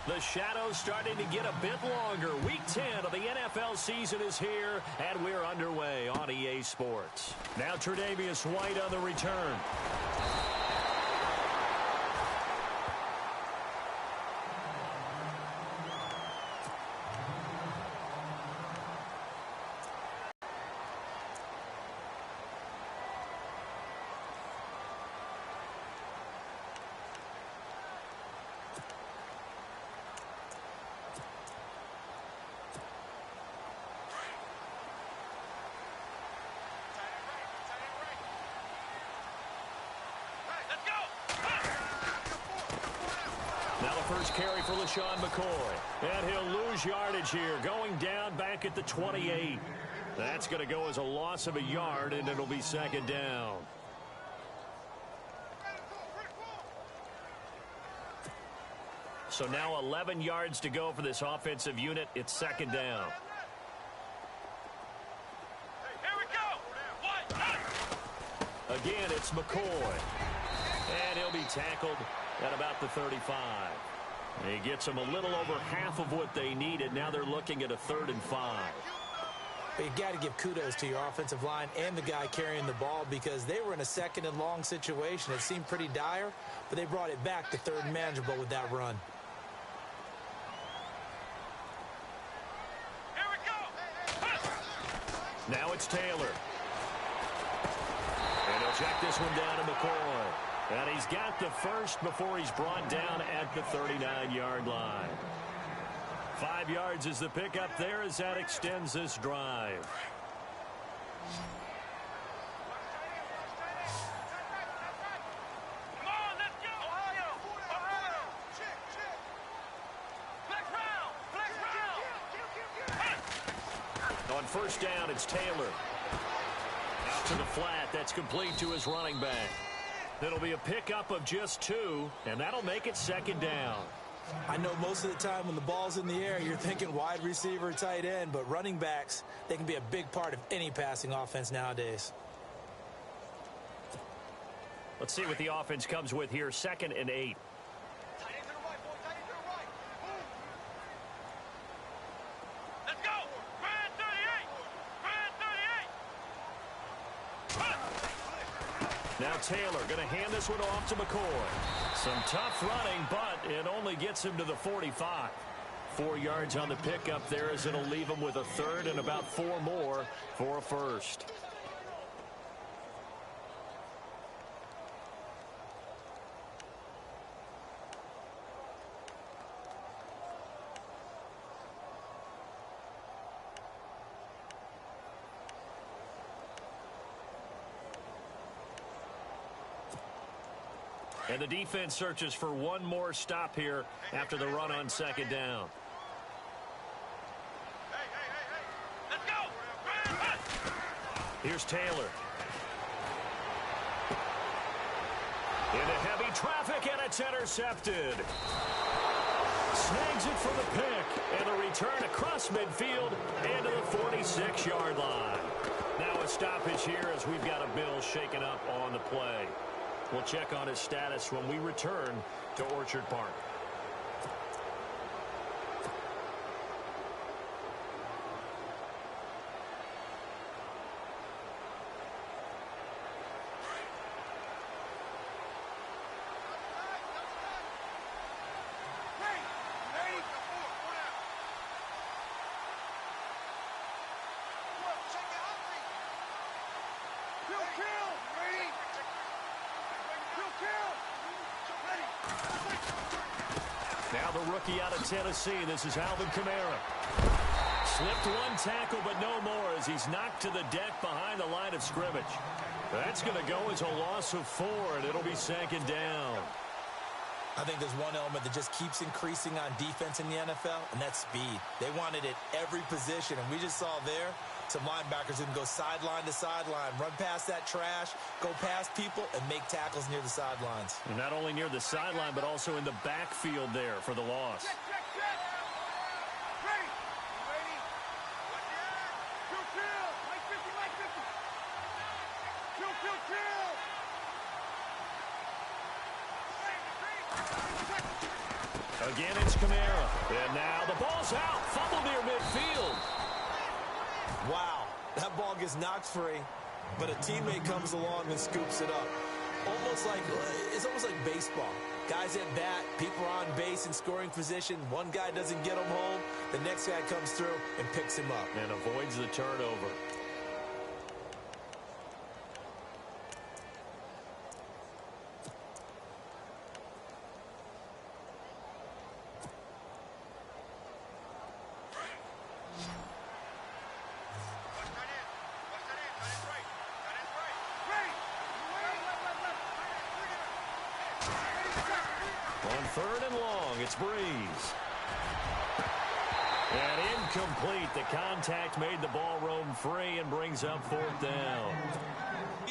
The shadow's starting to get a bit longer. Week 10 of the NFL season is here, and we're underway on EA Sports. Now Tre'Davious White on the return. Now the first carry for LaShawn McCoy. And he'll lose yardage here, going down back at the 28. That's going to go as a loss of a yard, and it'll be second down. So now 11 yards to go for this offensive unit. It's second down. Here we go. Again, it's McCoy. And he'll be tackled at about the 35. He gets them a little over half of what they needed. Now they're looking at a 3rd and 5. But you got to give kudos to your offensive line and the guy carrying the ball, because they were in a 2nd and long situation. It seemed pretty dire, but they brought it back to 3rd and manageable with that run. Here we go. Now it's Taylor. And he'll check this one down to McCoy. And he's got the first before he's brought down at the 39-yard line. 5 yards is the pickup there as that extends this drive. Come on, let's go. Ohio. Check. Flex round. On first down, it's Taylor. Out to the flat. That's complete to his running back. It'll be a pickup of just 2, and that'll make it second down. I know most of the time when the ball's in the air, you're thinking wide receiver, tight end, but running backs, they can be a big part of any passing offense nowadays. Let's see what the offense comes with here. 2nd and 8. Let's go. Brand 38. Now Taylor going to hand this one off to McCoy. Some tough running, but it only gets him to the 45. 4 yards on the pickup there, as it'll leave him with a 3rd and about 4 more for a first. And the defense searches for one more stop here after the run on second down. Let's go. Here's Taylor. Into heavy traffic, and it's intercepted. Snags it for the pick, and a return across midfield into the 46-yard line. Now a stoppage here as we've got a Bill shaken up on the play. We'll check on his status when we return to Orchard Park. Now the rookie out of Tennessee, this is Alvin Kamara. Slipped one tackle, but no more as he's knocked to the deck behind the line of scrimmage. That's going to go as a loss of 4, and it'll be second down. I think there's one element that just keeps increasing on defense in the NFL, and that's speed. They want it at every position, and we just saw there some linebackers who can go sideline to sideline, run past that trash, go past people, and make tackles near the sidelines. And not only near the sideline, but also in the backfield there for the loss. Again, it's Kamara. And now the ball's out. Fumble near midfield. Wow, that ball gets knocked free, but a teammate comes along and scoops it up. It's almost like baseball. Guys at bat, people are on base in scoring position. One guy doesn't get him home. The next guy comes through and picks him up. And avoids the turnover. On third and long, it's Breeze. And incomplete. The contact made the ball roam free and brings up fourth down.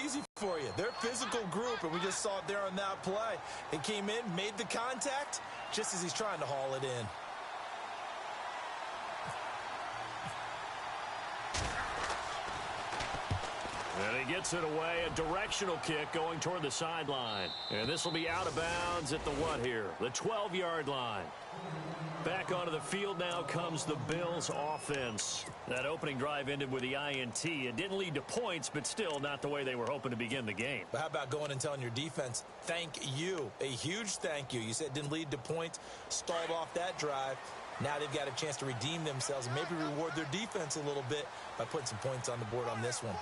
Easy for you. They're a physical group, and we just saw it there on that play. He came in, made the contact, just as he's trying to haul it in. And he gets it away, a directional kick going toward the sideline. And this will be out of bounds at the what here? The 12-yard line. Back onto the field now comes the Bills offense. That opening drive ended with the INT. It didn't lead to points, but still not the way they were hoping to begin the game. But how about going and telling your defense, thank you, a huge thank you. You said it didn't lead to points, stalled off that drive. Now they've got a chance to redeem themselves and maybe reward their defense a little bit by putting some points on the board on this one.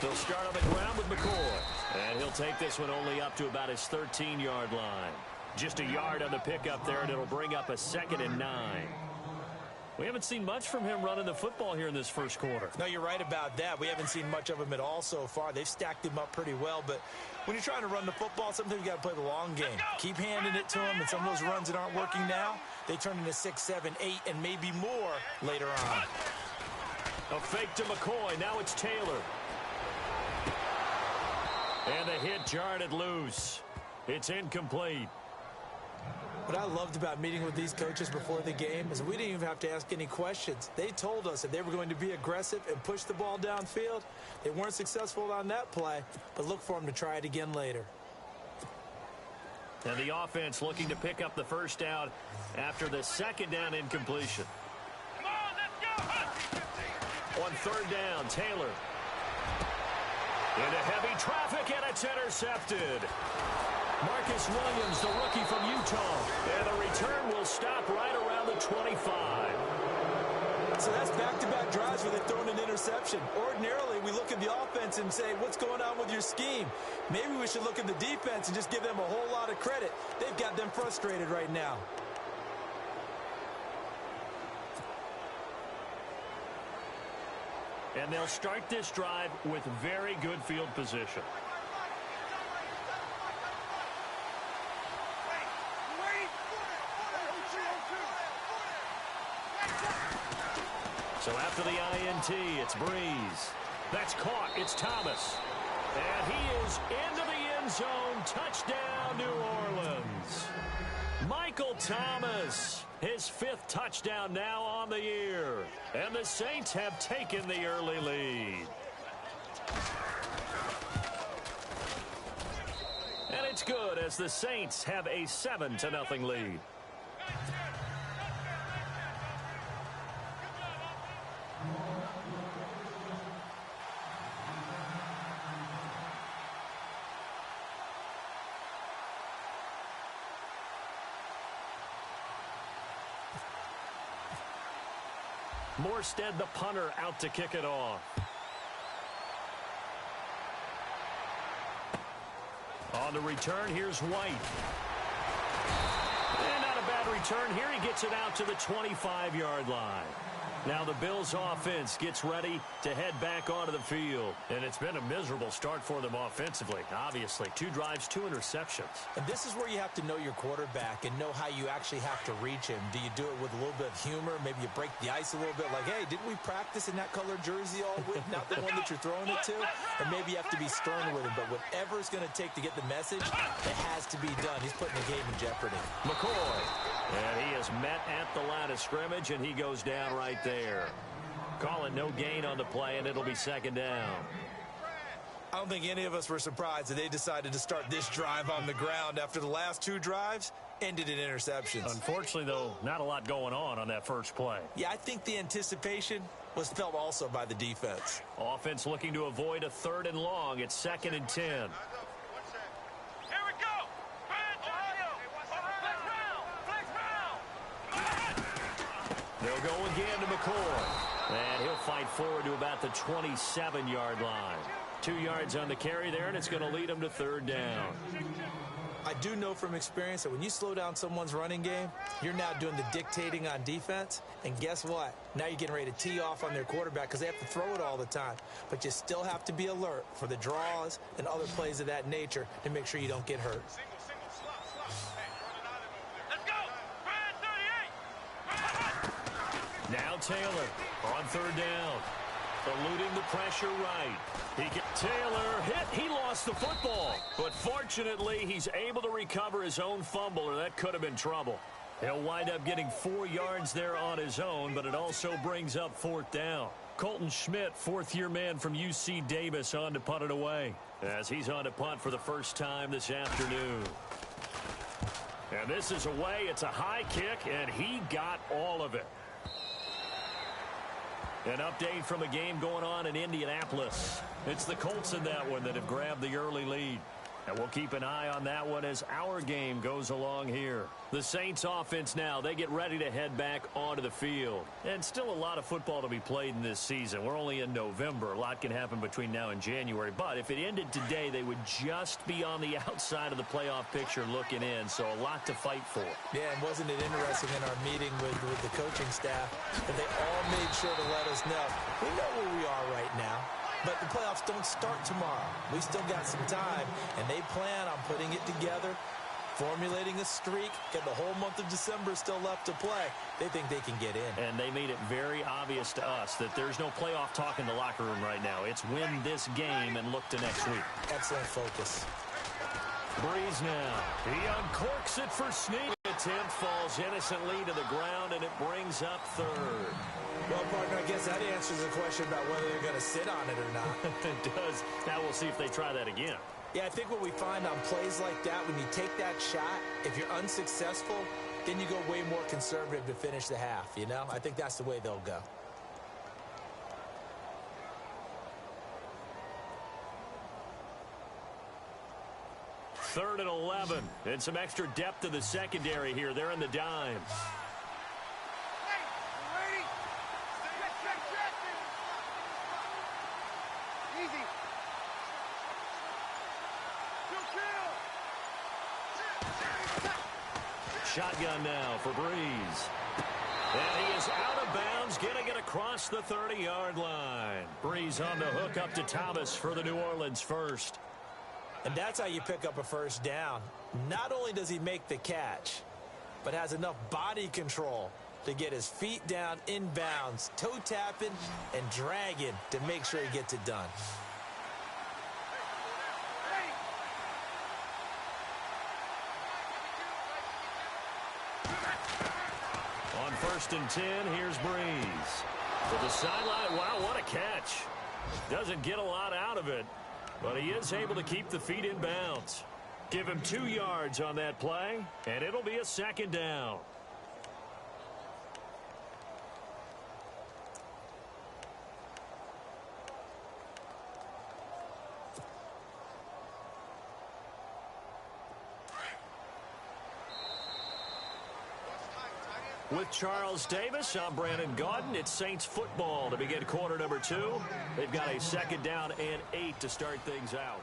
They'll start on the ground with McCoy. And he'll take this one only up to about his 13-yard line. Just a yard on the pickup there, and it'll bring up a 2nd and 9. We haven't seen much from him running the football here in this first quarter. No, you're right about that. We haven't seen much of him at all so far. They've stacked him up pretty well, but when you're trying to run the football, sometimes you got to play the long game. Keep handing it to him, and some of those runs that aren't working now, they turn into 6, 7, 8, and maybe more later on. A fake to McCoy. Now it's Taylor. And the hit jarred it loose. It's incomplete. What I loved about meeting with these coaches before the game is we didn't even have to ask any questions. They told us that they were going to be aggressive and push the ball downfield. They weren't successful on that play, but look for them to try it again later. And the offense looking to pick up the first down after the 2nd down incompletion. Come on, let's go. On 3rd down, Taylor. Into heavy traffic, and it's intercepted. Marcus Williams, the rookie from Utah. And the return will stop right around the 25. So that's back-to-back drives where they've thrown an interception. Ordinarily, we look at the offense and say, what's going on with your scheme? Maybe we should look at the defense and just give them a whole lot of credit. They've got them frustrated right now. And they'll start this drive with very good field position. So after the INT, it's Breeze. That's caught. It's Thomas. And he is into the end zone. Touchdown, New Orleans. Michael Thomas, his 5th touchdown now on the year. And the Saints have taken the early lead. And it's good as the Saints have a 7-0 lead. Morstead, the punter, out to kick it off. On the return, here's White. And not a bad return here. He gets it out to the 25-yard line. Now the Bills offense gets ready to head back onto the field. And it's been a miserable start for them offensively, obviously. 2 drives, 2 interceptions. And this is where you have to know your quarterback and know how you actually have to reach him. Do you do it with a little bit of humor? Maybe you break the ice a little bit like, hey, didn't we practice in that colored jersey all week? Not the one that you're throwing it to. And maybe you have to be stern with him. But whatever it's going to take to get the message, it has to be done. He's putting the game in jeopardy. McCoy. And he is met at the line of scrimmage, and he goes down right there. Call it no gain on the play, and it'll be 2nd down. I don't think any of us were surprised that they decided to start this drive on the ground. After the last 2 drives, ended in interceptions. Unfortunately, though, not a lot going on that first play. Yeah, I think the anticipation was felt also by the defense. Offense looking to avoid a 3rd and long. It's 2nd and 10. Here we go. They'll go again to McCoy. And he'll fight forward to about the 27-yard line. 2 yards on the carry there, and it's going to lead him to 3rd down. I do know from experience that when you slow down someone's running game, you're now doing the dictating on defense. And guess what? Now you're getting ready to tee off on their quarterback because they have to throw it all the time. But you still have to be alert for the draws and other plays of that nature to make sure you don't get hurt. Let's go. Brand 38. Now Taylor on 3rd down. Eluding the pressure right. Taylor hit. He lost the football. But fortunately, he's able to recover his own fumble, or that could have been trouble. He'll wind up getting 4 yards there on his own, but it also brings up 4th down. Colton Schmidt, 4th-year man from UC Davis, on to punt it away, as he's on to punt for the first time this afternoon. And this is away. It's a high kick, and he got all of it. An update from a game going on in Indianapolis. It's the Colts in that one that have grabbed the early lead. And we'll keep an eye on that one as our game goes along here. The Saints offense now, they get ready to head back onto the field. And still a lot of football to be played in this season. We're only in November. A lot can happen between now and January. But if it ended today, they would just be on the outside of the playoff picture looking in. So a lot to fight for. Yeah, and wasn't it interesting in our meeting with the coaching staff that they all made sure to let us know, we know where we are right now. But the playoffs don't start tomorrow. We still got some time, and they plan on putting it together, formulating a streak, and the whole month of December still left to play. They think they can get in. And they made it very obvious to us that there's no playoff talk in the locker room right now. It's win this game and look to next week. Excellent focus. Breeze now. He uncorks it for Snead. Attempt falls innocently to the ground, and it brings up 3rd. Well, partner, I guess that answers the question about whether they're going to sit on it or not. It does. Now we'll see if they try that again. Yeah, I think what we find on plays like that, when you take that shot, if you're unsuccessful, then you go way more conservative to finish the half, you know? I think that's the way they'll go. Third and 11. And some extra depth to the secondary here. They're in the dime. Shotgun now for Breeze. And he is out of bounds, getting it across the 30-yard line. Breeze on the hook up to Thomas for the New Orleans first. And that's how you pick up a first down. Not only does he make the catch, but has enough body control to get his feet down inbounds, toe tapping and dragging to make sure he gets it done. On 1st and 10, here's Breeze. To the sideline. Wow, what a catch. Doesn't get a lot out of it, but he is able to keep the feet in bounds. Give him 2 yards on that play, and it'll be a 2nd down. With Charles Davis, I'm Brandon Gaudin. It's Saints football to begin quarter number 2. They've got a 2nd down and 8 to start things out.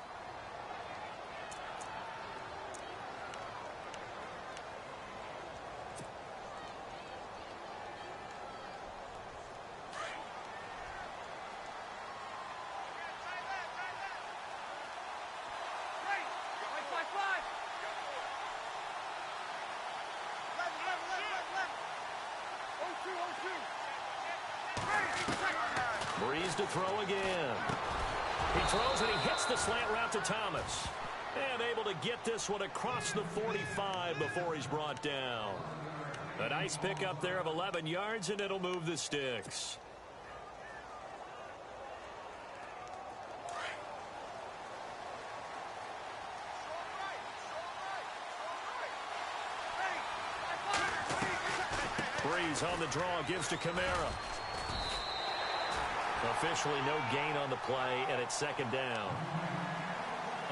Breeze to throw again. He throws and he hits the slant route to Thomas. And able to get this one across the 45 before he's brought down. A nice pickup there of 11 yards, and it'll move the sticks. Breeze on the draw, gives to Kamara. Officially no gain on the play, and it's second down.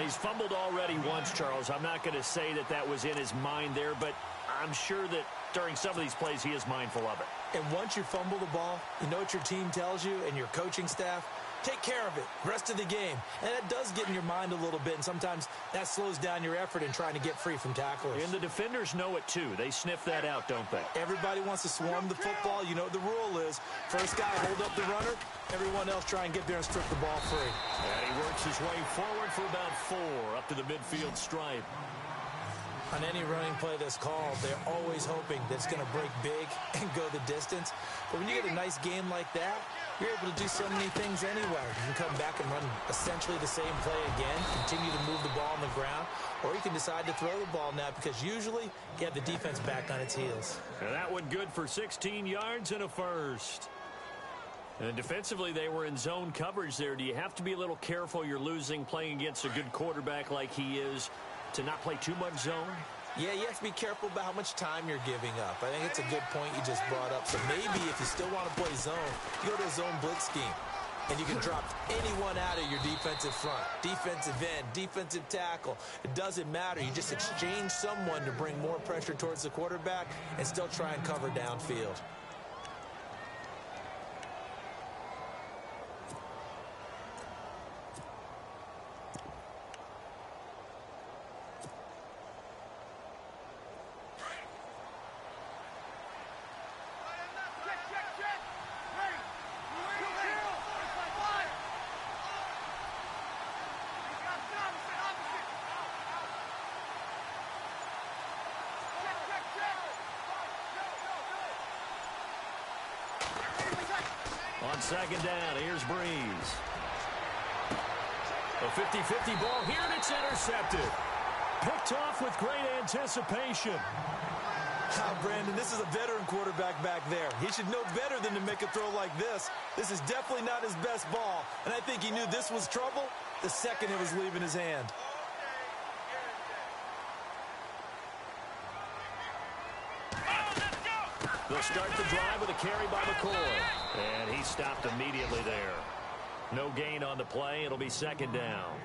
He's fumbled already once, Charles. I'm not going to say that that was in his mind there, but I'm sure that during some of these plays he is mindful of it. And once you fumble the ball, you know what your team tells you and your coaching staff? Take care of it. Rest of the game. And that does get in your mind a little bit, and sometimes that slows down your effort in trying to get free from tacklers. And the defenders know it, too. They sniff that out, don't they? Everybody wants to swarm the football. You know what the rule is. First guy, hold up the runner. Everyone else try and get there and strip the ball free. And he works his way forward for about 4 up to the midfield stripe. On any running play that's called, they're always hoping that it's going to break big and go the distance. But when you get a nice game like that, you're able to do so many things anyway. You can come back and run essentially the same play again, continue to move the ball on the ground, or you can decide to throw the ball now because usually you have the defense back on its heels. And that one good for 16 yards and a first. And defensively, they were in zone coverage there. Do you have to be a little careful? You're losing playing against a good quarterback like he is to not play too much zone? Yeah, you have to be careful about how much time you're giving up. I think it's a good point you just brought up. So maybe if you still want to play zone, you go to a zone blitz scheme. And you can drop anyone out of your defensive front. Defensive end, defensive tackle. It doesn't matter. You just exchange someone to bring more pressure towards the quarterback and still try and cover downfield. On second down, here's Breeze. A 50-50 ball here, and it's intercepted. Picked off with great anticipation. Brandon, this is a veteran quarterback back there. He should know better than to make a throw like this. This is definitely not his best ball, and I think he knew this was trouble the second it was leaving his hand. They'll start the drive with a carry by McCoy. And he stopped immediately there. No gain on the play. It'll be second down.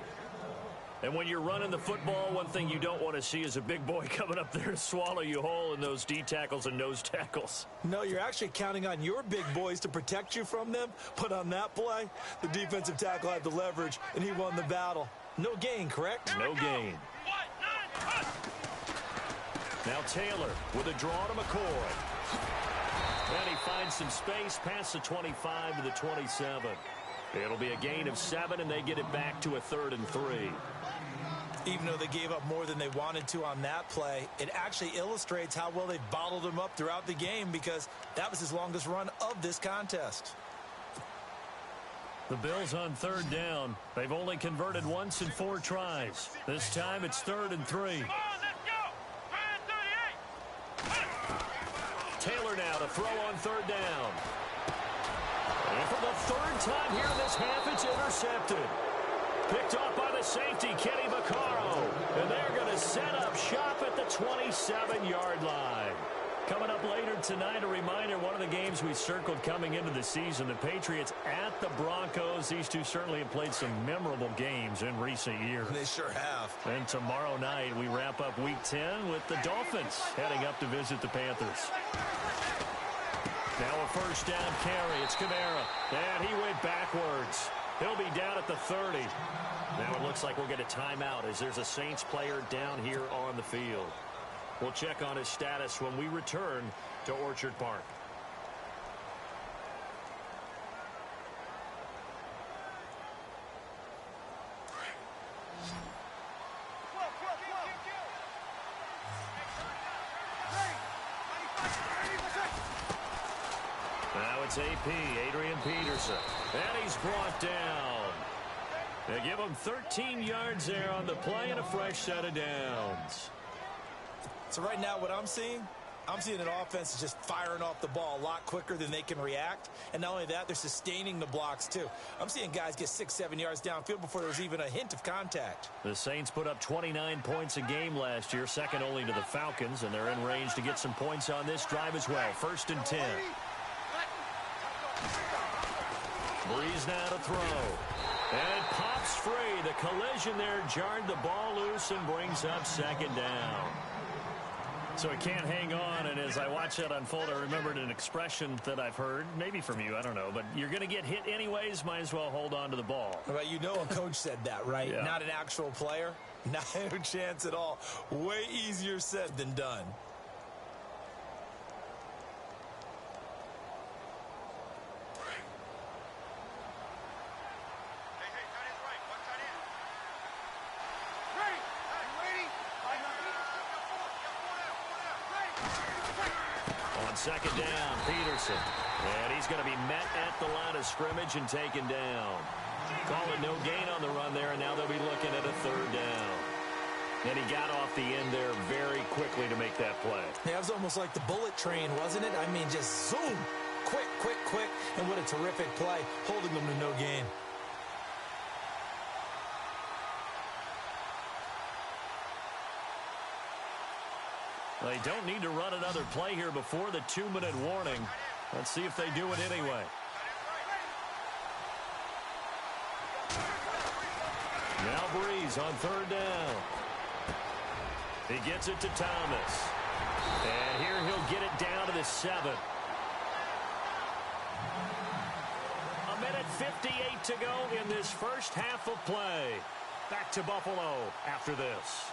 And when you're running the football, one thing you don't want to see is a big boy coming up there to swallow you whole in those D tackles and nose tackles. No, you're actually counting on your big boys to protect you from them. But on that play, the defensive tackle had the leverage, and he won the battle. No gain, correct? No gain. Now Taylor with a draw to McCoy. And he finds some space past the 25 to the 27. It'll be a gain of 7, and they get it back to a 3rd and 3. Even though they gave up more than they wanted to on that play, it actually illustrates how well they bottled him up throughout the game because that was his longest run of this contest. The Bills on 3rd down. They've only converted once in 4 tries. This time it's 3rd and 3. Taylor now to throw on 3rd down. And for the 3rd time here in this half, it's intercepted. Picked off by the safety, Kenny Vaccaro. And they're going to set up shop at the 27-yard line. Coming up later tonight, a reminder, one of the games we circled coming into the season, the Patriots at the Broncos. These two certainly have played some memorable games in recent years. They sure have. And tomorrow night, we wrap up Week 10 with the Dolphins heading up to visit the Panthers. Now a first down carry. It's Kamara. And he went backwards. He'll be down at the 30. Now it looks like we'll get a timeout as there's a Saints player down here on the field. We'll check on his status when we return to Orchard Park. Now it's AP, Adrian Peterson. And he's brought down. They give him 13 yards there on the play and a fresh set of downs. So right now what I'm seeing I'm seeing an offense that's just firing off the ball a lot quicker than they can react. And not only that, they're sustaining the blocks, too. I'm seeing guys get 6-7 yards downfield before there was even a hint of contact. The Saints put up 29 points a game last year, second only to the Falcons, and they're in range to get some points on this drive as well. 1st and 10. Breeze now to throw. And pops free. The collision there jarred the ball loose and brings up 2nd down. So he can't hang on, and as I watch that unfold, I remembered an expression that I've heard, maybe from you, I don't know, but you're going to get hit anyways, might as well hold on to the ball. Well, you know a coach said that, right? Yeah. Not an actual player. No chance at all. Way easier said than done. Second down, Peterson. And he's going to be met at the line of scrimmage and taken down. Call it no gain on the run there, and now they'll be looking at a 3rd down. And he got off the end there very quickly to make that play. Yeah, it was almost like the bullet train, wasn't it? I mean, just zoom. Quick, quick, quick. And what a terrific play, holding them to no gain. They don't need to run another play here before the 2-minute warning. Let's see if they do it anyway. Now Breeze on 3rd down. He gets it to Thomas. And here he'll get it down to the 7. 1:58 to go in this first half of play. Back to Buffalo after this.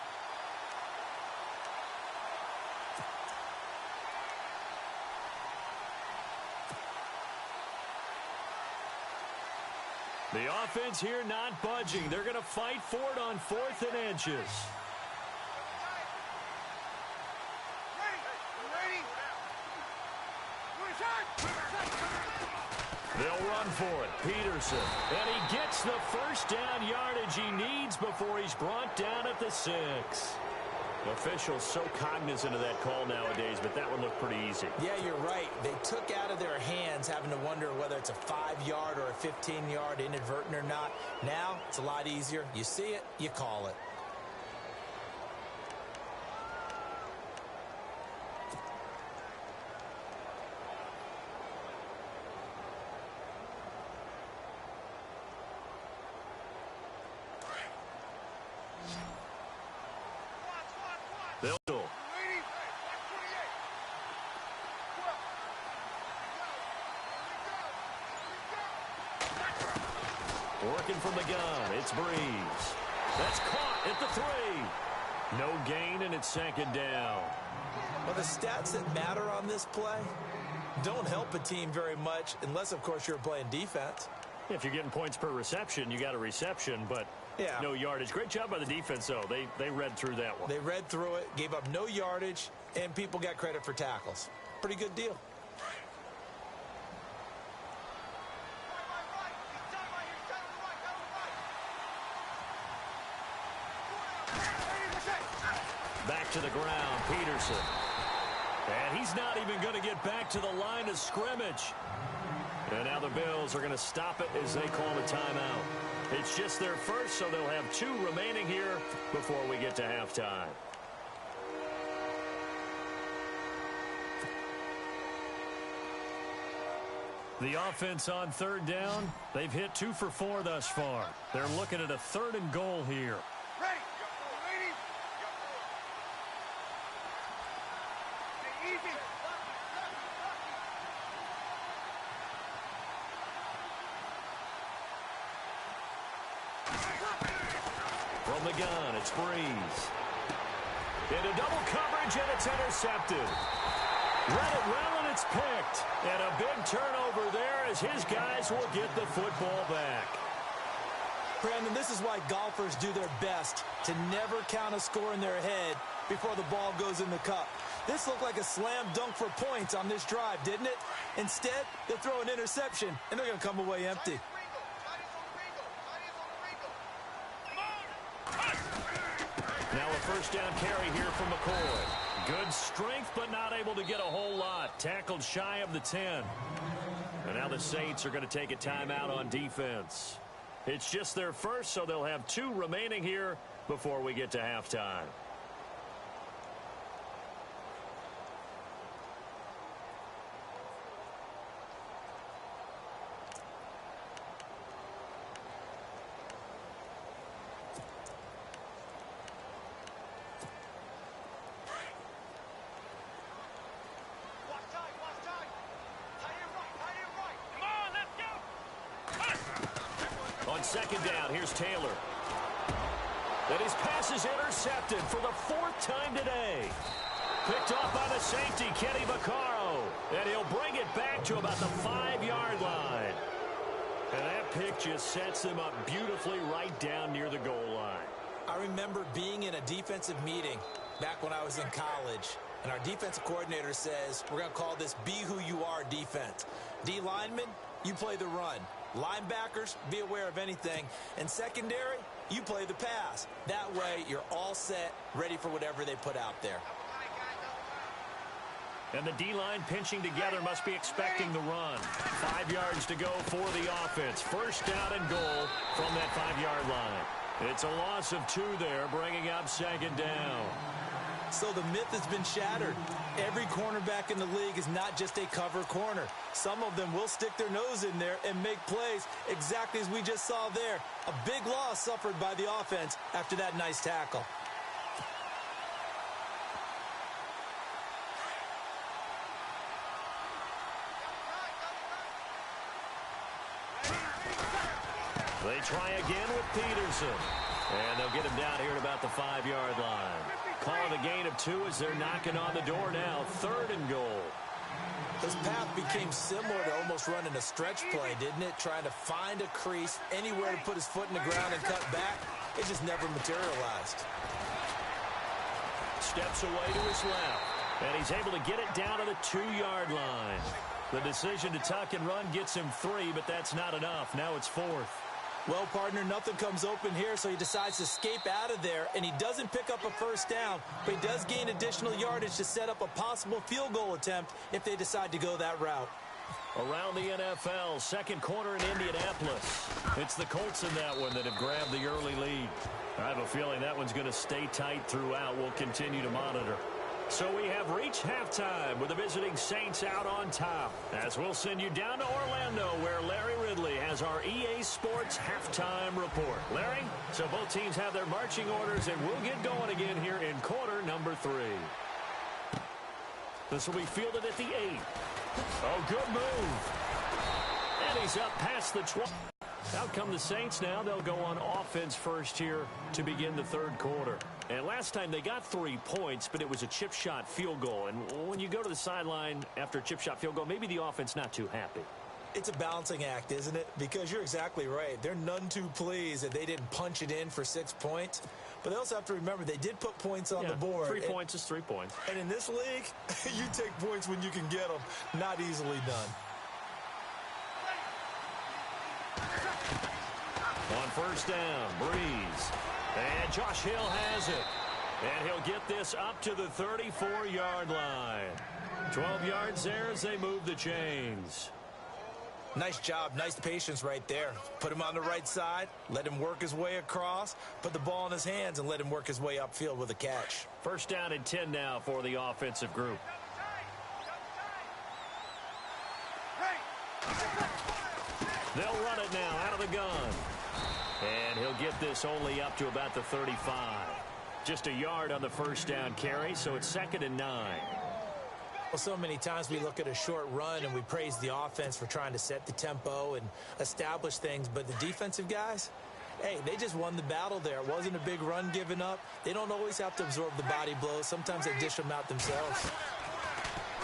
The offense here not budging. They're going to fight for it on 4th and inches. They'll run for it. Peterson. And he gets the first down yardage he needs before he's brought down at the 6. Officials so cognizant of that call nowadays, but that one looked pretty easy. Yeah, you're right. They took out of their hands having to wonder whether it's a 5-yard or a 15-yard inadvertent or not. Now, it's a lot easier. You see it, you call it. Working from the gun, it's Breeze. That's caught at the 3. No gain, and it's 2nd down. Well, the stats that matter on this play don't help a team very much unless, of course, you're playing defense. If you're getting points per reception, you got a reception, but yeah, no yardage. Great job by the defense, though. They read through that one. They read through it, gave up no yardage, and people got credit for tackles. Pretty good deal. Back to the ground, Peterson. And he's not even going to get back to the line of scrimmage. And now the Bills are going to stop it as they call a timeout. It's just their first, so they'll have 2 remaining here before we get to halftime. The offense on 3rd down, they've hit 2 for 4 thus far. They're looking at a 3rd and goal here. From the gun, it's Breeze. Into double coverage, and it's intercepted. Read it well, and it's picked. And a big turnover there as his guys will get the football back. Brandon, this is why golfers do their best to never count a score in their head before the ball goes in the cup. This looked like a slam dunk for points on this drive, didn't it? Instead, they throw an interception, and they're going to come away empty. Now a first down carry here from McCoy. Good strength, but not able to get a whole lot. Tackled shy of the 10. And now the Saints are going to take a timeout on defense. It's just their first, so they'll have 2 remaining here before we get to halftime. On second down, here's Taylor. And his pass is intercepted for the 4th time today. Picked off by the safety, Kenny Vaccaro. And he'll bring it back to about the 5-yard line. And that pick just sets them up beautifully right down near the goal line. I remember being in a defensive meeting back when I was in college, and our defensive coordinator says, we're going to call this Be Who You Are defense. D linemen, you play the run. Linebackers, be aware of anything. And secondary, you play the pass. That way, you're all set, ready for whatever they put out there. And the D-line pinching together must be expecting the run. 5 yards to go for the offense. First down and goal from that 5-yard line. It's a loss of 2 there, bringing up second down. So the myth has been shattered. Every cornerback in the league is not just a cover corner. Some of them will stick their nose in there and make plays exactly as we just saw there. A big loss suffered by the offense after that nice tackle. They try again with Peterson. And they'll get him down here at about the 5-yard line. Calling a gain of 2 as they're knocking on the door now. 3rd and goal. This path became similar to almost running a stretch play, didn't it? Trying to find a crease, anywhere to put his foot in the ground and cut back. It just never materialized. Steps away to his left. And he's able to get it down to the 2-yard line. The decision to tuck and run gets him 3, but that's not enough. Now it's 4th. Well, partner, nothing comes open here, so he decides to escape out of there, and he doesn't pick up a first down, but he does gain additional yardage to set up a possible field goal attempt if they decide to go that route. Around the NFL, second quarter in Indianapolis. It's the Colts in that one that have grabbed the early lead. I have a feeling that one's going to stay tight throughout. We'll continue to monitor. So we have reached halftime with the visiting Saints out on top. As we'll send you down to Orlando where Larry Ridley has our EA Sports halftime report. Larry, so both teams have their marching orders and we'll get going again here in quarter number 3. This will be fielded at the 8. Oh, good move. And he's up past the 12. Out come the Saints now. They'll go on offense first here to begin the 3rd quarter. And last time they got 3 points, but it was a chip shot field goal. And when you go to the sideline after a chip shot field goal, maybe the offense not too happy. It's a balancing act, isn't it? Because you're exactly right. They're none too pleased that they didn't punch it in for 6 points. But they also have to remember they did put points on the board. 3 points is 3 points. And in this league, you take points when you can get them. Not easily done. On first down, Breeze. And Josh Hill has it. And he'll get this up to the 34-yard line. 12 yards there as they move the chains. Nice job, nice patience right there. Put him on the right side, let him work his way across, put the ball in his hands, and let him work his way upfield with a catch. First down and 10 now for the offensive group. They'll run it now out of the gun. And he'll get this only up to about the 35. Just a yard on the first down carry, so it's 2nd and 9. Well, so many times we look at a short run and we praise the offense for trying to set the tempo and establish things, but the defensive guys, hey, they just won the battle there. It wasn't a big run given up. They don't always have to absorb the body blows. Sometimes they dish them out themselves.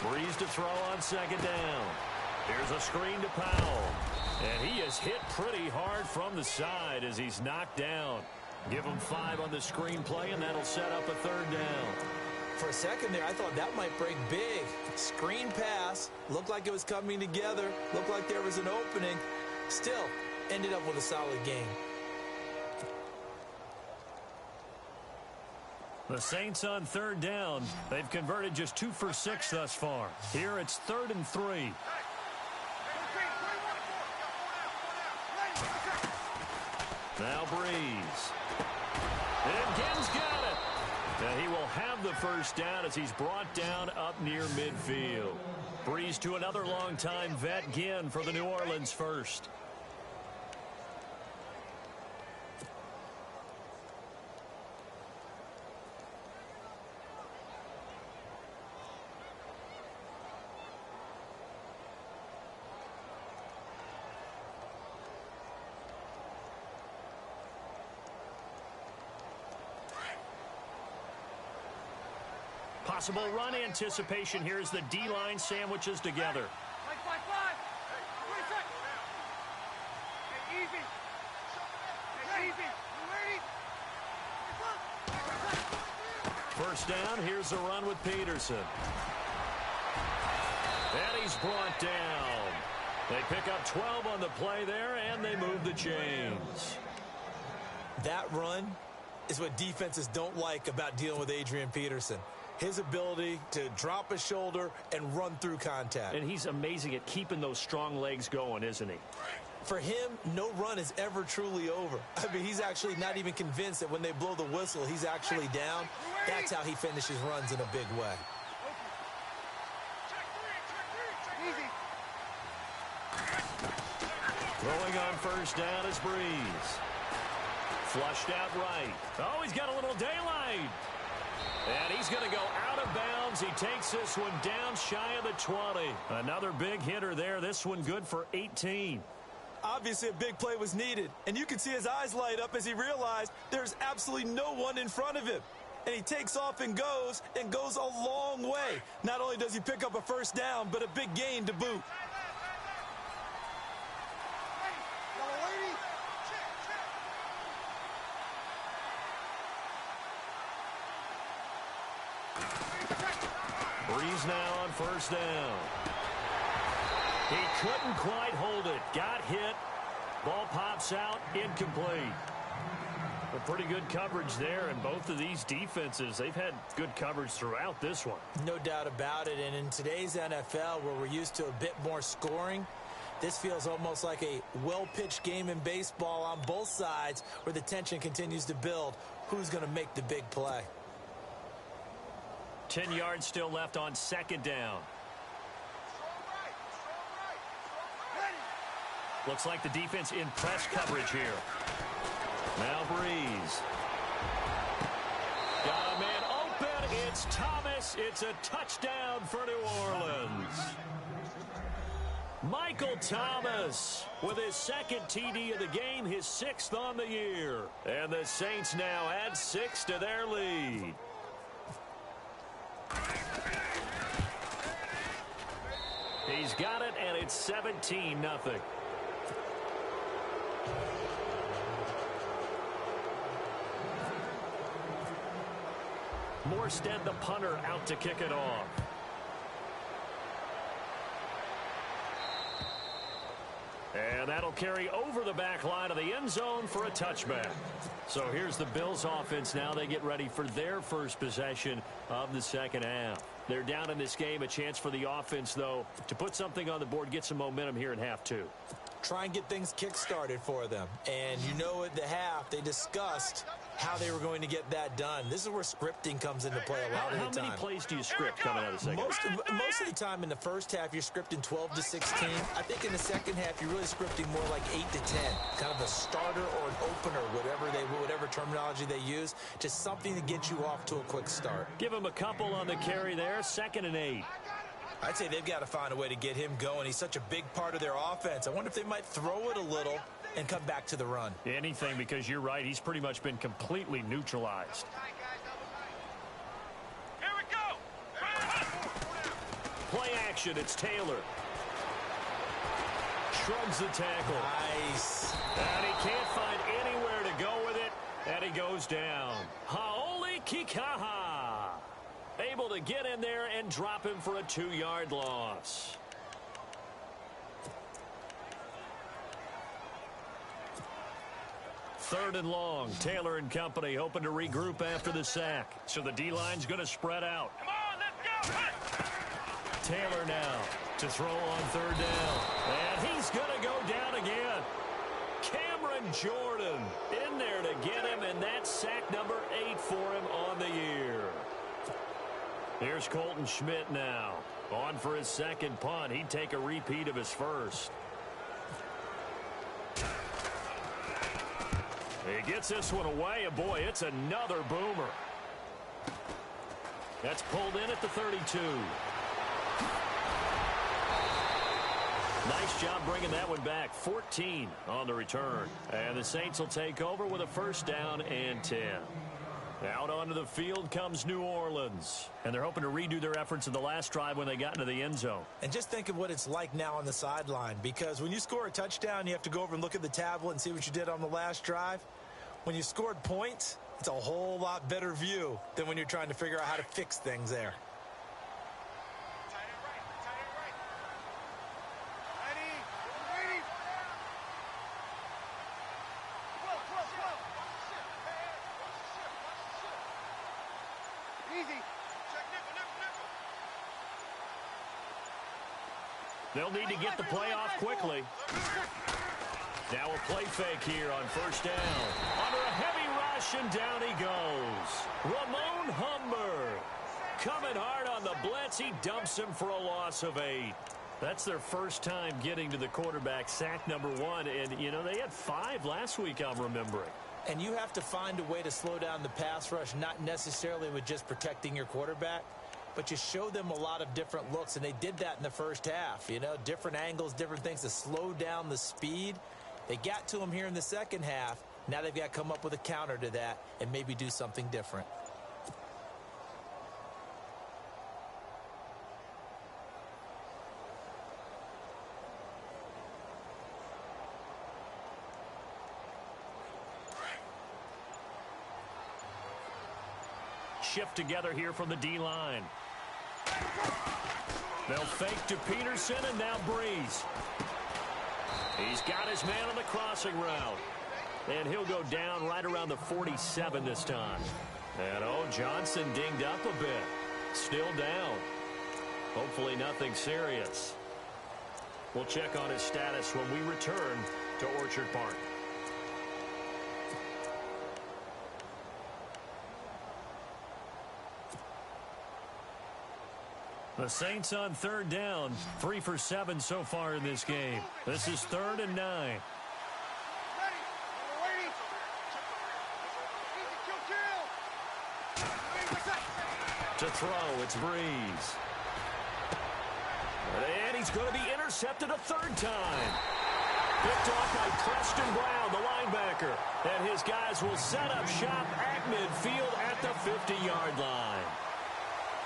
Breeze to throw on second down. Here's a screen to Powell. And he is hit pretty hard from the side as he's knocked down. Give him 5 on the screen play, and that'll set up a 3rd down. For a second there, I thought that might break big. Screen pass. Looked like it was coming together. Looked like there was an opening. Still, ended up with a solid game. The Saints on third down. They've converted just 2 for 6 thus far. Here it's 3rd and 3. Now Breeze. And Ginn's got it. Now he will have the first down as he's brought down up near midfield. Breeze to another longtime vet, Ginn, for the New Orleans first. Possible run anticipation here as the D-line sandwiches together. First down, here's the run with Peterson. And he's brought down. They pick up 12 on the play there, and they move the chains. That run is what defenses don't like about dealing with Adrian Peterson. His ability to drop his shoulder and run through contact. And he's amazing at keeping those strong legs going, isn't he? For him, no run is ever truly over. I mean, he's actually not even convinced that when they blow the whistle, he's actually down. That's how he finishes runs in a big way. Throwing on first down is Breeze. Flushed out right. Oh, he's got a little daylight. And he's going to go out of bounds. He takes this one down shy of the 20. Another big hitter there. This one good for 18. Obviously, a big play was needed. And you can see his eyes light up as he realized there's absolutely no one in front of him. And he takes off and goes a long way. Not only does he pick up a first down, but a big gain to boot. Breeze now on first down. He couldn't quite hold it. Got hit. Ball pops out. Incomplete. But pretty good coverage there, and both of these defenses, they've had good coverage throughout this one. No doubt about it, and in today's NFL, where we're used to a bit more scoring, this feels almost like a well-pitched game in baseball on both sides where the tension continues to build. Who's going to make the big play? 10 yards still left on second down. Looks like the defense in press coverage here. Now Breeze. Got a man open. It's Thomas. It's a touchdown for New Orleans. Michael Thomas with his second TD of the game, his 6th on the year. And the Saints now add 6 to their lead. He's got it, and it's 17-0. Morstead, the punter, out to kick it off. And that'll carry over the back line of the end zone for a touchback. So here's the Bills offense now. They get ready for their first possession of the second half. They're down in this game. A chance for the offense, though, to put something on the board, get some momentum here in half two. Try and get things kick-started for them. And you know at the half, they discussed how they were going to get that done. This is where scripting comes into play a lot of the time. How many plays do you script coming out of the second half? Most of the time in the first half, you're scripting 12 to 16. I think in the second half, you're really scripting more like 8 to 10. Kind of a starter or an opener, whatever terminology they use. Just something to get you off to a quick start. Give him a couple on the carry there. 2nd and 8. I'd say they've got to find a way to get him going. He's such a big part of their offense. I wonder if they might throw it a little and come back to the run. Anything, because you're right. He's pretty much been completely neutralized. Here we go. Play action. It's Taylor. Shrugs the tackle. Nice. And he can't find anywhere to go with it. And he goes down. Haoli Kikaha. Able to get in there and drop him for a 2-yard loss. 3rd and long. Taylor and company hoping to regroup after the sack. So the D-line's going to spread out. Come on, let's go. Taylor now to throw on 3rd down. And he's going to go down again. Cameron Jordan in there to get him, and that's sack number 8 for him on the year. Here's Colton Schmidt now. On for his second punt. He'd take a repeat of his first. He gets this one away, and boy, it's another boomer. That's pulled in at the 32. Nice job bringing that one back. 14 on the return. And the Saints will take over with a 1st down and 10. Out onto the field comes New Orleans. And they're hoping to redo their efforts in the last drive when they got into the end zone. And just think of what it's like now on the sideline, because when you score a touchdown, you have to go over and look at the tablet and see what you did on the last drive. When you scored points, it's a whole lot better view than when you're trying to figure out how to fix things there. They'll need to get the play off quickly. Now a play fake here on 1st down. Under a heavy rush, and down he goes. Ramon Humber coming hard on the blitz. He dumps him for a loss of 8. That's their first time getting to the quarterback, sack number 1. And, you know, they had 5 last week, I'm remembering. And you have to find a way to slow down the pass rush, not necessarily with just protecting your quarterback, but you show them a lot of different looks, and they did that in the first half. You know, different angles, different things to slow down the speed. They got to him here in the second half. Now they've got to come up with a counter to that and maybe do something different. Shift together here from the D-line. They'll fake to Peterson, and now Breeze. He's got his man on the crossing route. And he'll go down right around the 47 this time. And, oh, Johnson dinged up a bit. Still down. Hopefully nothing serious. We'll check on his status when we return to Orchard Park. The Saints on 3rd down, 3 for 7 so far in this game. This is 3rd and 9. To throw, it's Breeze. And he's going to be intercepted a 3rd time. Picked off by Preston Brown, the linebacker. And his guys will set up shop at midfield at the 50-yard line.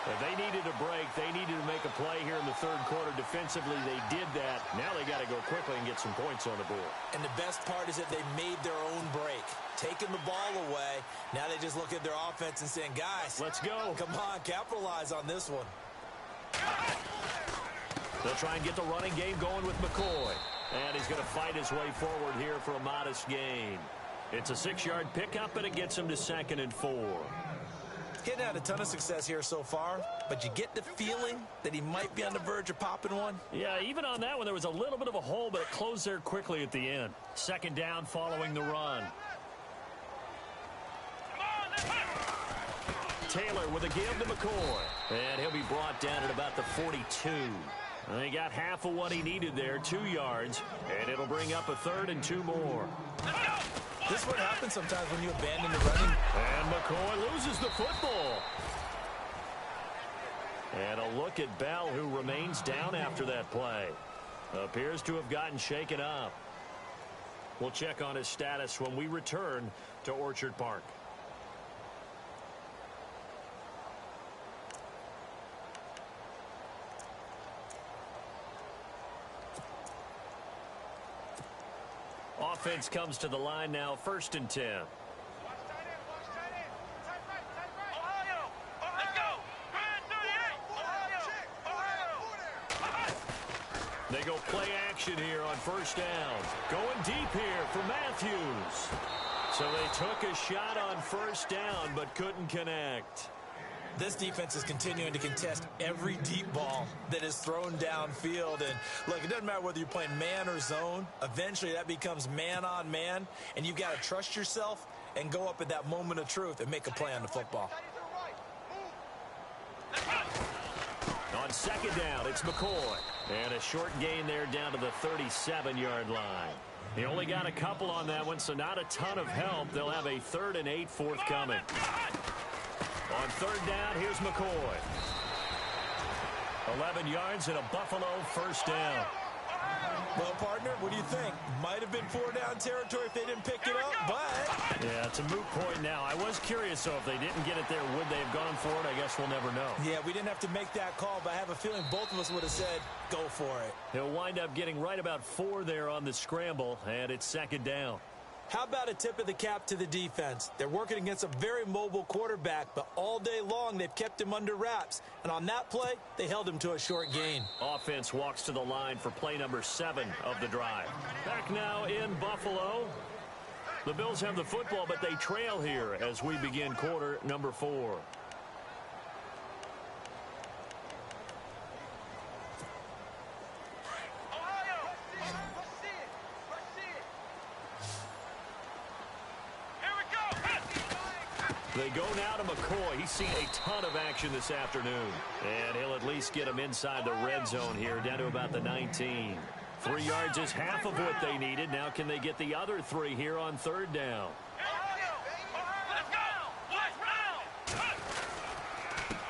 If they needed a break, they needed to make a play here in the 3rd quarter. Defensively, they did that. Now they got to go quickly and get some points on the board. And the best part is that they made their own break. Taking the ball away. Now they just look at their offense and saying, guys, let's go. Come on, capitalize on this one. They'll try and get the running game going with McCoy. And he's going to fight his way forward here for a modest gain. It's a 6-yard pickup, and it gets him to 2nd and 4. Getting had a ton of success here so far, but you get the feeling that he might be on the verge of popping one. Yeah, even on that one, there was a little bit of a hole, but it closed there quickly at the end. 2nd down following the run. Taylor with a give to McCoy. And he'll be brought down at about the 42. And he got half of what he needed there, 2 yards. And it'll bring up a 3rd and 2 more. This is what happens sometimes when you abandon the running. And McCoy loses the football. And a look at Bell, who remains down after that play. Appears to have gotten shaken up. We'll check on his status when we return to Orchard Park. Offense comes to the line now, 1st and 10. They go play action here on 1st down. Going deep here for Matthews. So they took a shot on first down but couldn't connect. This defense is continuing to contest every deep ball that is thrown downfield. And, look, it doesn't matter whether you're playing man or zone. Eventually, that becomes man on man, and you've got to trust yourself and go up at that moment of truth and make a play on the football. On second down, it's McCoy. And a short gain there down to the 37-yard line. He only got a couple on that one, so not a ton of help. They'll have a 3rd and 8 forthcoming. On third down, here's McCoy. 11 yards and a Buffalo first down. Well, partner, what do you think? Might have been 4-down territory if they didn't pick it up, but... Yeah, it's a moot point now. I was curious, so if they didn't get it there, would they have gone for it? I guess we'll never know. Yeah, we didn't have to make that call, but I have a feeling both of us would have said, go for it. He'll wind up getting right about 4 there on the scramble, and it's second down. How about a tip of the cap to the defense? They're working against a very mobile quarterback, but all day long they've kept him under wraps. And on that play, they held him to a short gain. Offense walks to the line for play number 7 of the drive. Back now in Buffalo. The Bills have the football, but they trail here as we begin quarter number 4. They go now to McCoy. He's seen a ton of action this afternoon. And he'll at least get him inside the red zone here, down to about the 19. 3 yards is half of what they needed. Now can they get the other 3 here on third down?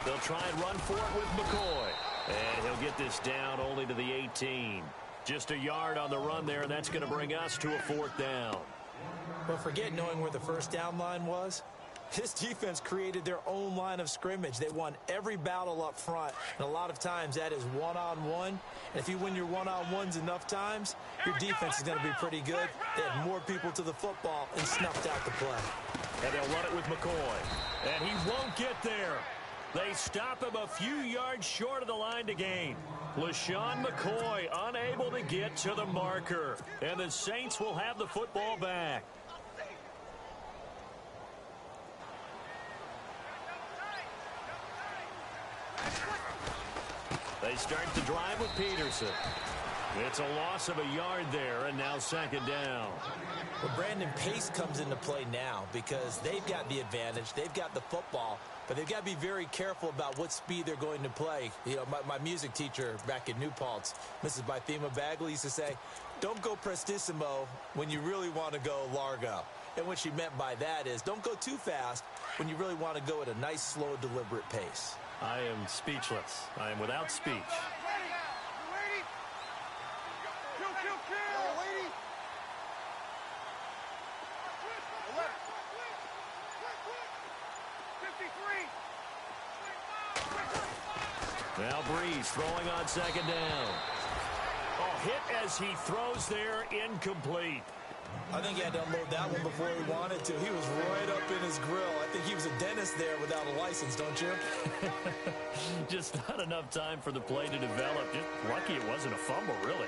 They'll try and run for it with McCoy. And he'll get this down only to the 18. Just a yard on the run there, and that's going to bring us to a 4th down. Well, forget knowing where the first down line was. This defense created their own line of scrimmage. They won every battle up front, and a lot of times that is one-on-one. And if you win your one-on-ones enough times, your defense is going to be pretty good. They had more people to the football and snuffed out the play. And they'll run it with McCoy. And he won't get there. They stop him a few yards short of the line to gain. LaShawn McCoy unable to get to the marker. And the Saints will have the football back. They start the drive with Peterson. It's a loss of a yard there, and now second down. Well, Brandon, pace comes into play now because they've got the advantage. They've got the football, but they've got to be very careful about what speed they're going to play. You know, my music teacher back in New Paltz, Mrs. Bythema Bagley, used to say, don't go prestissimo when you really want to go largo. And what she meant by that is don't go too fast when you really want to go at a nice, slow, deliberate pace. I am speechless. I am without speech. Now Breeze throwing on second down. Oh, hit as he throws there, incomplete. I think he had to unload that one before he wanted to. He was right up in his grill. I think he was a dentist there without a license, don't you? Just not enough time for the play to develop. Just lucky it wasn't a fumble, really.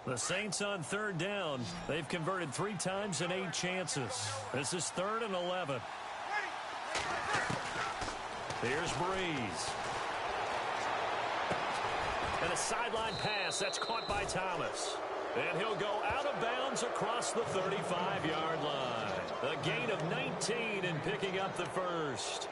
The Saints on third down. They've converted 3 times and 8 chances. This is 3rd and 11. Here's Breeze. And a sideline pass. That's caught by Thomas. And he'll go out of bounds across the 35-yard line. A gain of 19 and picking up the first.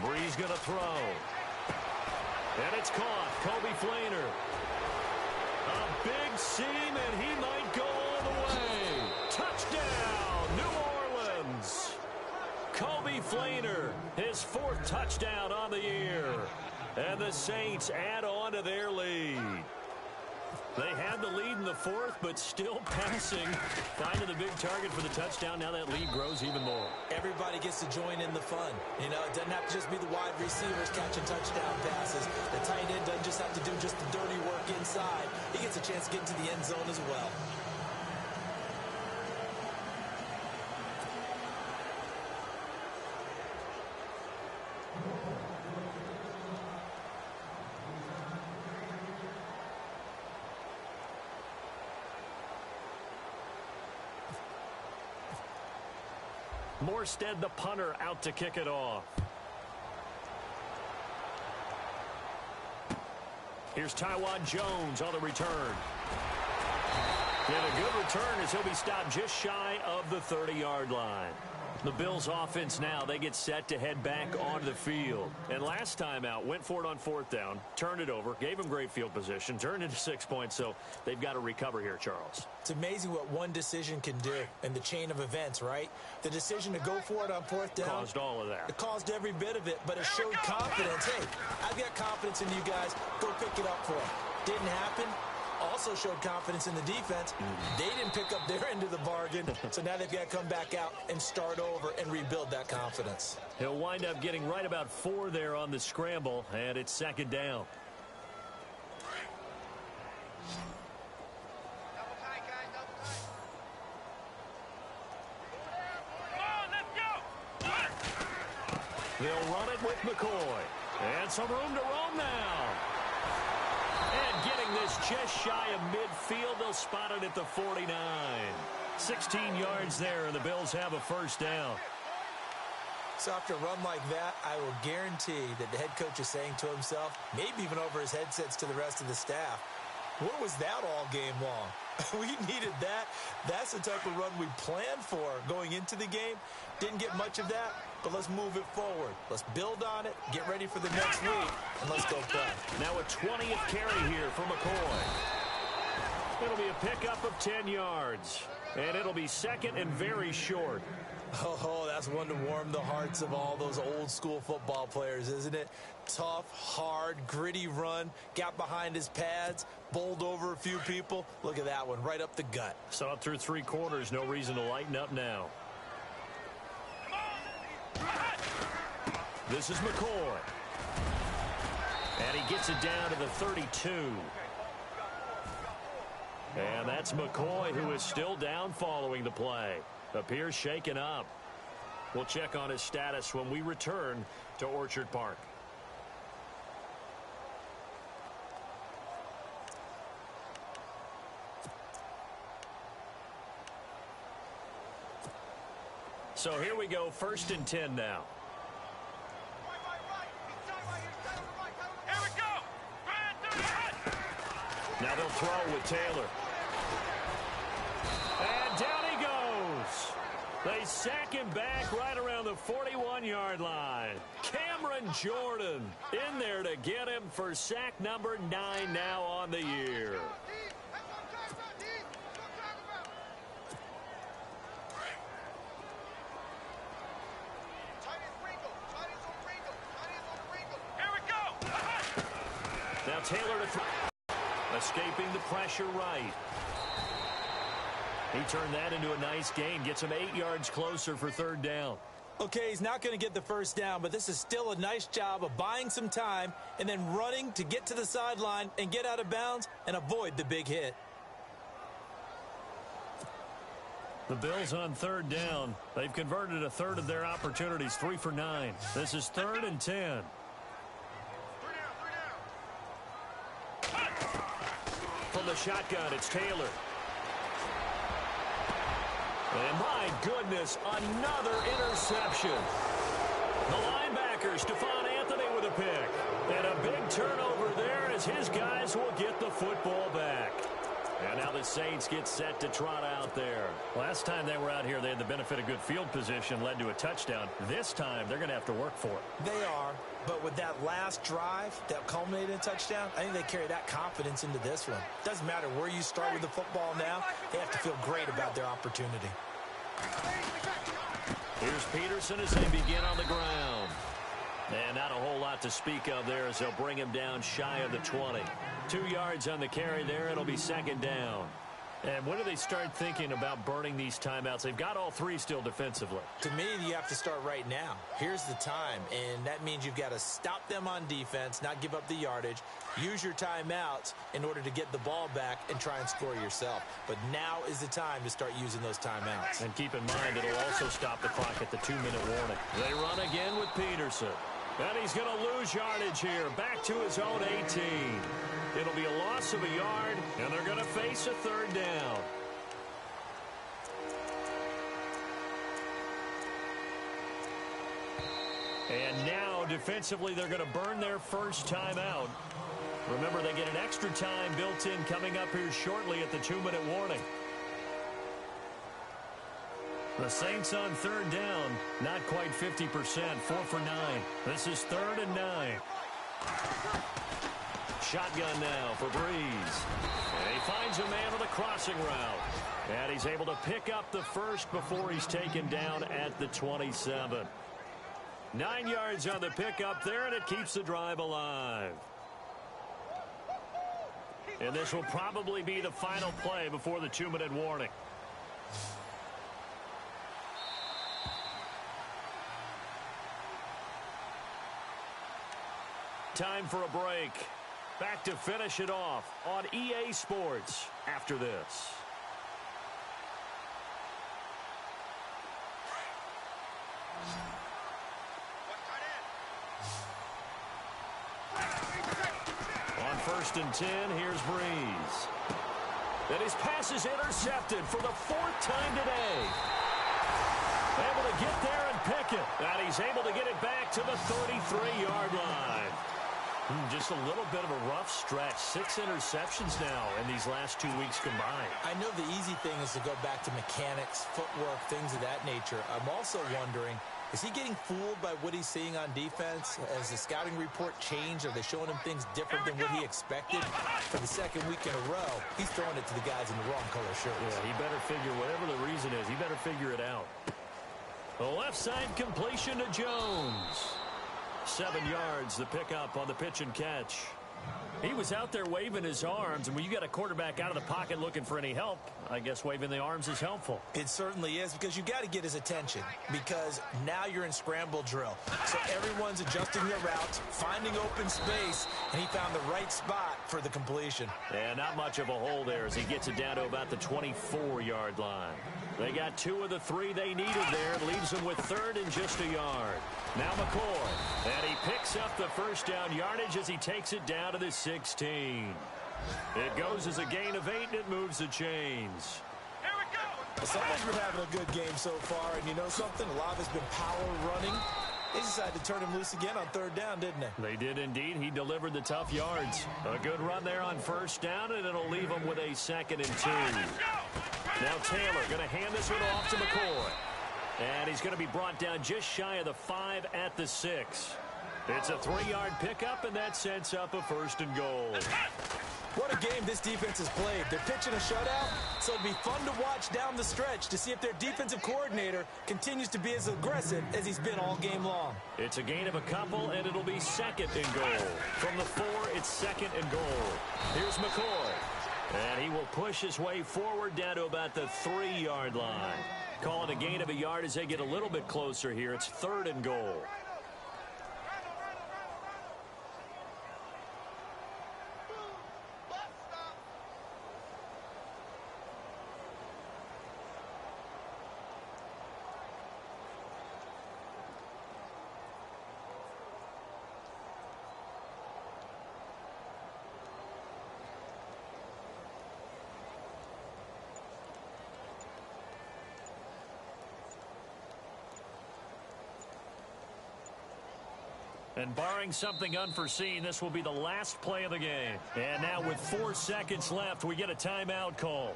Breeze going to throw. And it's caught. Kobe Flainer. A big seam, and he might go all the way. Touchdown, New Orleans. Kobe Flainer, his 4th touchdown on the year. And the Saints add on to their lead. They had the lead in the fourth, but still passing. Finding the big target for the touchdown. Now that lead grows even more. Everybody gets to join in the fun. You know, it doesn't have to just be the wide receivers catching touchdown passes. The tight end doesn't just have to do just the dirty work inside. He gets a chance to get into the end zone as well. Morstead, the punter, out to kick it off. Here's Taiwan Jones on the return. And a good return as he'll be stopped just shy of the 30-yard line. The Bills offense now, they get set to head back onto the field. And last time out, went for it on fourth down, turned it over, gave him great field position, turned into 6 points, so they've got to recover here, Charles. It's amazing what one decision can do in the chain of events, right? The decision to go for it on fourth down. Caused all of that. It caused every bit of it, but it showed confidence. Hey, I've got confidence in you guys. Go pick it up for them. Didn't happen. Also showed confidence in the defense. They didn't pick up their end of the bargain, so now they've got to come back out and start over and rebuild that confidence. He'll wind up getting right about 4 there on the scramble, and it's second down. They'll run it with McCoy. And some room to roam now. And getting this just shy of midfield, they'll spot it at the 49. 16 yards there, and the Bills have a first down. So after a run like that, I will guarantee that the head coach is saying to himself, maybe even over his headsets to the rest of the staff, what was that all game long? We needed that. That's the type of run we planned for going into the game. Didn't get much of that, but let's move it forward. Let's build on it, get ready for the next week, and let's go play. Now a 20th carry here for McCoy. It'll be a pickup of 10 yards, and it'll be second and very short. Oh, that's one to warm the hearts of all those old school football players, isn't it? Tough, hard, gritty run, got behind his pads, bowled over a few people. Look at that one, right up the gut. Saw it through 3 quarters, no reason to lighten up now. This is McCoy. And he gets it down to the 32. And that's McCoy, who is still down following the play. Appears shaken up. We'll check on his status when we return to Orchard Park. So here we go, 1st and 10 now. Here we go. Now they'll throw with Taylor. And down he goes. They sack him back right around the 41-yard line. Cameron Jordan in there to get him for sack number 9 now on the year. Now Taylor to throw. Escaping the pressure right. He turned that into a nice gain. Gets him 8 yards closer for 3rd down. Okay, he's not going to get the first down, but this is still a nice job of buying some time and then running to get to the sideline and get out of bounds and avoid the big hit. The Bills on 3rd down. They've converted a third of their opportunities, 3 for 9. This is 3rd and 10. From the shotgun, it's Taylor. And my goodness, another interception. The linebacker, Stephon Anthony with a pick. And a big turnover there as his guys will get the football back. And now the Saints get set to trot out there. Last time they were out here, they had the benefit of good field position, led to a touchdown. This time, they're going to have to work for it. They are, but with that last drive that culminated in a touchdown, I think they carry that confidence into this one. Doesn't matter where you start with the football now, they have to feel great about their opportunity. Here's Peterson as they begin on the ground. And not a whole lot to speak of there as they'll bring him down shy of the 20. 2 yards on the carry there. It'll be second down. And when do they start thinking about burning these timeouts? They've got all 3 still defensively. To me, you have to start right now. Here's the time, and that means you've got to stop them on defense, not give up the yardage, use your timeouts in order to get the ball back and try and score yourself. But now is the time to start using those timeouts. And keep in mind, it'll also stop the clock at the 2-minute warning. They run again with Peterson. And he's going to lose yardage here, back to his own 18. It'll be a loss of a yard, and they're going to face a third down. And now, defensively, they're going to burn their first timeout. Remember, they get an extra time built in coming up here shortly at the 2-minute warning. The Saints on third down, not quite 50%, 4 for 9. This is 3rd and 9. Shotgun now for Breeze. And he finds a man on the crossing route. And he's able to pick up the first before he's taken down at the 27. 9 yards on the pickup there, and it keeps the drive alive. And this will probably be the final play before the 2-minute warning. Time for a break. Back to finish it off on EA Sports after this. On 1st and 10, here's Breeze. And his pass is intercepted for the 4th time today. Able to get there and pick it. And he's able to get it back to the 33-yard line. Just a little bit of a rough stretch. 6 interceptions now in these last 2 weeks combined. I know the easy thing is to go back to mechanics, footwork, things of that nature. I'm also wondering, is he getting fooled by what he's seeing on defense? Has the scouting report changed? Are they showing him things different than what he expected? For the 2nd week in a row, he's throwing it to the guys in the wrong color shirts. Yeah, he better figure, whatever the reason is, he better figure it out. The left side completion to Jones. 7 yards, the pickup on the pitch and catch. He was out there waving his arms, and when you got a quarterback out of the pocket looking for any help, I guess waving the arms is helpful. It certainly is, because you got to get his attention, because now you're in scramble drill. So everyone's adjusting their routes, finding open space, and he found the right spot for the completion. And not much of a hole there as he gets it down to about the 24-yard line. They got 2 of the 3 they needed there. It leaves them with 3rd and just a yard. Now McCoy. And he picks up the first down yardage as he takes it down to the 16. It goes as a gain of 8, and it moves the chains. Here we go. Somebody's been having a good game so far, and you know something? A lot has been power running. They decided to turn him loose again on 3rd down, didn't they? They did indeed. He delivered the tough yards. A good run there on 1st down, and it'll leave him with a 2nd and 2. Now Taylor going to hand this one off to McCoy. And he's going to be brought down just shy of the 5 at the 6. It's a 3-yard pickup, and that sets up a 1st and goal. What a game this defense has played. They're pitching a shutout, so it'll be fun to watch down the stretch to see if their defensive coordinator continues to be as aggressive as he's been all game long. It's a gain of a couple, and it'll be 2nd and goal. From the 4, it's 2nd and goal. Here's McCoy. And he will push his way forward down to about the 3-yard line. Call it a gain of a yard as they get a little bit closer here. It's 3rd and goal. And barring something unforeseen, this will be the last play of the game. And now with 4 seconds left, we get a timeout call.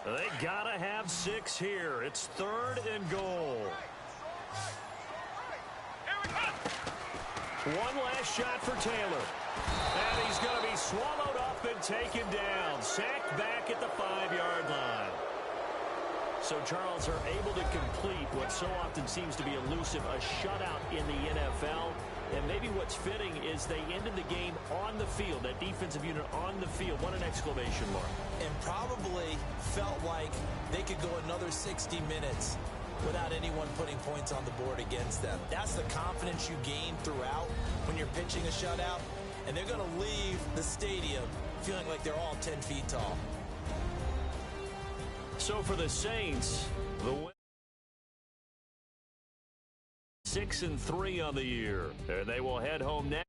They gotta have 6 here. It's 3rd and goal. One last shot for Taylor. And he's going to be swallowed up and taken down. Sacked back at the 5-yard line. So Charles are able to complete what so often seems to be elusive, a shutout in the NFL. And maybe what's fitting is they ended the game on the field, that defensive unit on the field. What an exclamation mark. And probably felt like they could go another 60 minutes without anyone putting points on the board against them. That's the confidence you gain throughout when you're pitching a shutout. And they're going to leave the stadium feeling like they're all 10 feet tall. So for the Saints, the win 6-3 on the year, and they will head home next.